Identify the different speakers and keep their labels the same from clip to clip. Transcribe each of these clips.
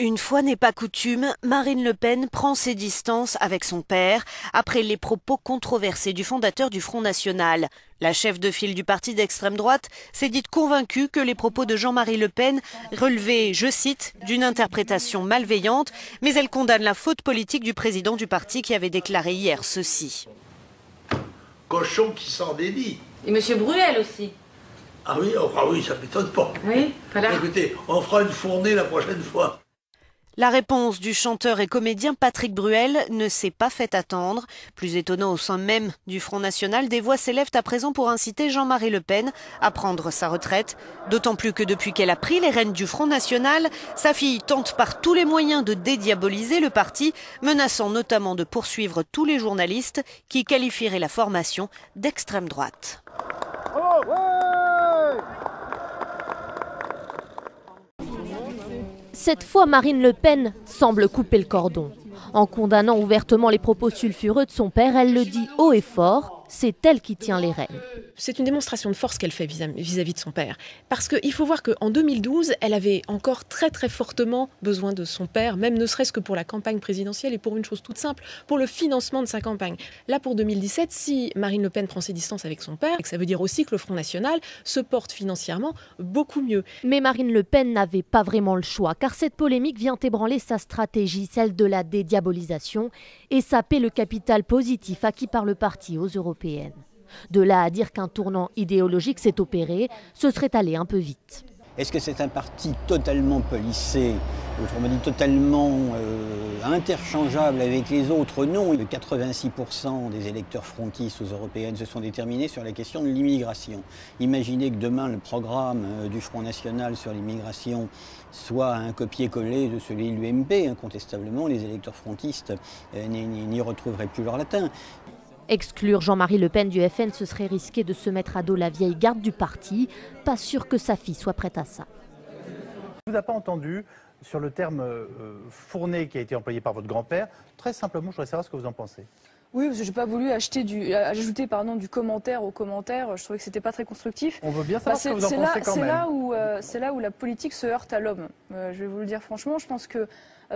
Speaker 1: Une fois n'est pas coutume, Marine Le Pen prend ses distances avec son père après les propos controversés du fondateur du Front National. La chef de file du parti d'extrême droite s'est dite convaincue que les propos de Jean-Marie Le Pen relevaient, je cite, d'une interprétation malveillante, mais elle condamne la faute politique du président du parti qui avait déclaré hier ceci.
Speaker 2: Cochon qui s'en dédie.
Speaker 3: Et Monsieur Bruel aussi.
Speaker 2: Ah oui, ça m'étonne pas.
Speaker 3: Oui, voilà.
Speaker 2: Écoutez, on fera une fournée la prochaine fois.
Speaker 1: La réponse du chanteur et comédien Patrick Bruel ne s'est pas fait attendre. Plus étonnant, au sein même du Front National, des voix s'élèvent à présent pour inciter Jean-Marie Le Pen à prendre sa retraite. D'autant plus que depuis qu'elle a pris les rênes du Front National, sa fille tente par tous les moyens de dédiaboliser le parti, menaçant notamment de poursuivre tous les journalistes qui qualifieraient la formation d'extrême droite. Oh ouais.
Speaker 4: Cette fois, Marine Le Pen semble couper le cordon. En condamnant ouvertement les propos sulfureux de son père, elle le dit haut et fort, c'est elle qui tient les rênes.
Speaker 5: C'est une démonstration de force qu'elle fait vis-à-vis de son père. Parce qu'il faut voir qu'en 2012, elle avait encore très très fortement besoin de son père, même ne serait-ce que pour la campagne présidentielle et pour une chose toute simple, pour le financement de sa campagne. Là, pour 2017, si Marine Le Pen prend ses distances avec son père, ça veut dire aussi que le Front National se porte financièrement beaucoup mieux.
Speaker 4: Mais Marine Le Pen n'avait pas vraiment le choix, car cette polémique vient ébranler sa stratégie, celle de la dédiabolisation, et saper le capital positif acquis par le parti aux européennes. De là à dire qu'un tournant idéologique s'est opéré, ce serait allé un peu vite.
Speaker 6: Est-ce que c'est un parti totalement policé, autrement dit totalement interchangeable avec les autres? Non. 86% des électeurs frontistes aux européennes se sont déterminés sur la question de l'immigration. Imaginez que demain le programme du Front National sur l'immigration soit un copier-coller de celui de l'UMP. Incontestablement, les électeurs frontistes n'y retrouveraient plus leur latin.
Speaker 4: Exclure Jean-Marie Le Pen du FN, ce serait risquer de se mettre à dos la vieille garde du parti. Pas sûr que sa fille soit prête à ça.
Speaker 7: Je ne vous ai pas entendu sur le terme fourné qui a été employé par votre grand-père. Très simplement, je voudrais savoir ce que vous en pensez.
Speaker 8: Oui, parce que je n'ai pas voulu ajouter du commentaire au commentaire. Je trouvais que ce n'était pas très constructif.
Speaker 7: On veut bien savoir ce que vous en pensez quand même.
Speaker 8: C'est là où la politique se heurte à l'homme. Je vais vous le dire franchement. Je pense que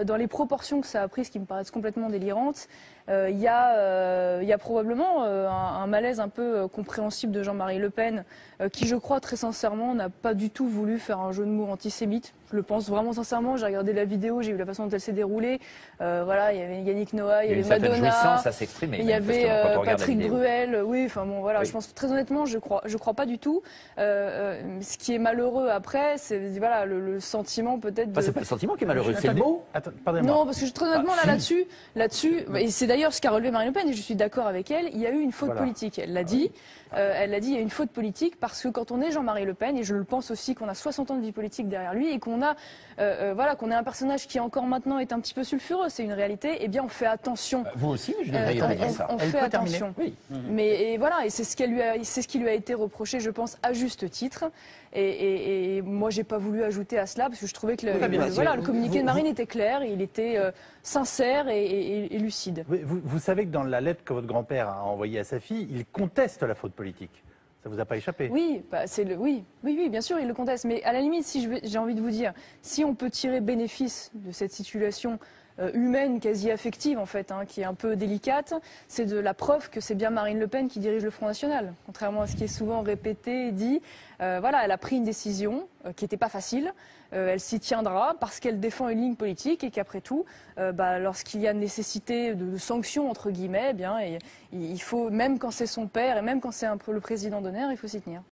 Speaker 8: dans les proportions que ça a prises, qui me paraissent complètement délirantes, il y a probablement un malaise un peu compréhensible de Jean-Marie Le Pen, qui, je crois très sincèrement, n'a pas du tout voulu faire un jeu de mots antisémite. Je le pense vraiment sincèrement. J'ai regardé la vidéo, j'ai vu la façon dont elle s'est déroulée. Voilà, il y avait Yannick Noah, il y avait Madonna, il y avait Patrick Bruel. Oui, enfin bon, voilà. Oui. Je pense très honnêtement, je crois pas du tout. Ce qui est malheureux après, c'est voilà le sentiment peut-être.
Speaker 9: C'est pas le sentiment qui est malheureux, c'est le mot.
Speaker 8: Non, parce que très honnêtement là-dessus, et c'est d'ailleurs ce qu'a relevé Marine Le Pen, et je suis d'accord avec elle, il y a eu une faute politique. Elle l'a dit. Elle l'a dit, il y a une faute politique parce que quand on est Jean-Marie Le Pen, et je le pense aussi qu'on a 60 ans de vie politique derrière lui et qu'on a, qu'on est un personnage qui encore maintenant est un petit peu sulfureux, c'est une réalité, eh bien on fait attention.
Speaker 9: Vous aussi, mais je devrais dire ça.
Speaker 8: On fait attention. Oui. Mais voilà, et c'est ce qui lui a été reproché, je pense, à juste titre. Et moi, j'ai pas voulu ajouter à cela parce que je trouvais que le communiqué de Marine était clair, il était sincère et lucide.
Speaker 7: Vous savez que dans la lettre que votre grand-père a envoyée à sa fille, il conteste la faute politique. Ça vous a pas échappé?
Speaker 8: Oui, oui, bien sûr, il le conteste. Mais à la limite, j'ai envie de vous dire, si on peut tirer bénéfice de cette situation humaine, quasi affective en fait, qui est un peu délicate, c'est de la preuve que c'est bien Marine Le Pen qui dirige le Front National. Contrairement à ce qui est souvent répété et dit, elle a pris une décision qui n'était pas facile, elle s'y tiendra parce qu'elle défend une ligne politique et qu'après tout, lorsqu'il y a nécessité de sanctions entre guillemets, il faut, même quand c'est son père et même quand c'est le président d'honneur, il faut s'y tenir.